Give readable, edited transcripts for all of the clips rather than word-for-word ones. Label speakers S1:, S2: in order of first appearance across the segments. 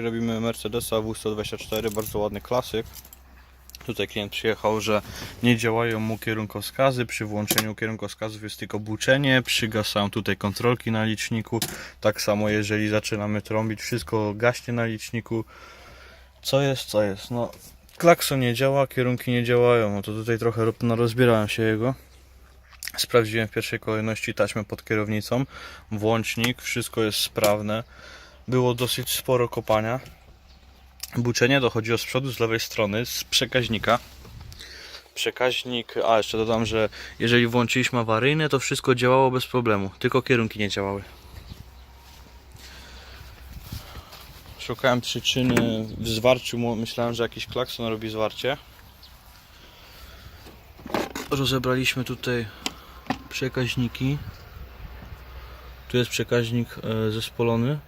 S1: Robimy Mercedesa W124, bardzo ładny klasyk. Tutaj klient przyjechał, że nie działają mu kierunkowskazy. Przy włączeniu kierunkowskazów jest tylko buczenie, przygasają tutaj kontrolki na liczniku. Tak samo jeżeli zaczynamy trąbić, wszystko gaśnie na liczniku. Co jest? No, klakson nie działa, kierunki nie działają. No to tutaj trochę rozbierałem się jego. Sprawdziłem w pierwszej kolejności taśmę pod kierownicą, włącznik, wszystko jest sprawne. Było dosyć sporo kopania. Buczenie dochodziło z przodu, z lewej strony, z przekaźnika. Przekaźnik, a jeszcze dodam, że jeżeli włączyliśmy awaryjny, to wszystko działało bez problemu, tylko kierunki nie działały. Szukałem przyczyny w zwarciu, myślałem, że jakiś klakson robi zwarcie. Rozebraliśmy tutaj przekaźniki. Tu jest przekaźnik zespolony.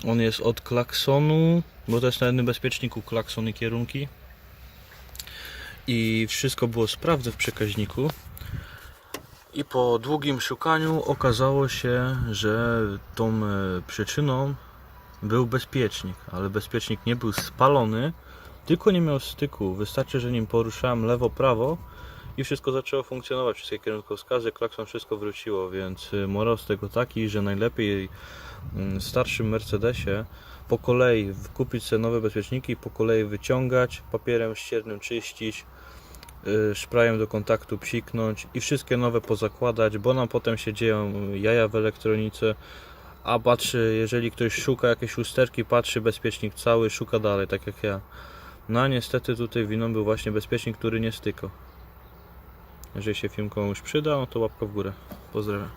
S1: On jest od klaksonu, bo to jest na jednym bezpieczniku klakson i kierunki. I wszystko było sprawne w przekaźniku. I po długim szukaniu okazało się, że tą przyczyną był bezpiecznik, ale bezpiecznik nie był spalony, tylko nie miał styku. Wystarczy, że nim poruszałem lewo-prawo i wszystko zaczęło funkcjonować, wszystkie kierunkowskazy, klakson, wszystko wróciło, więc morał z tego taki, że najlepiej w starszym Mercedesie po kolei kupić sobie nowe bezpieczniki, po kolei wyciągać, papierem ściernym czyścić, szprajem do kontaktu psiknąć i wszystkie nowe pozakładać, bo nam potem się dzieją jaja w elektronice, a patrzy, jeżeli ktoś szuka jakieś usterki, patrzy bezpiecznik cały, szuka dalej, tak jak ja. No a niestety tutaj winą był właśnie bezpiecznik, który nie stykał. Jeżeli się film komuś przyda, no to łapka w górę. Pozdrawiam.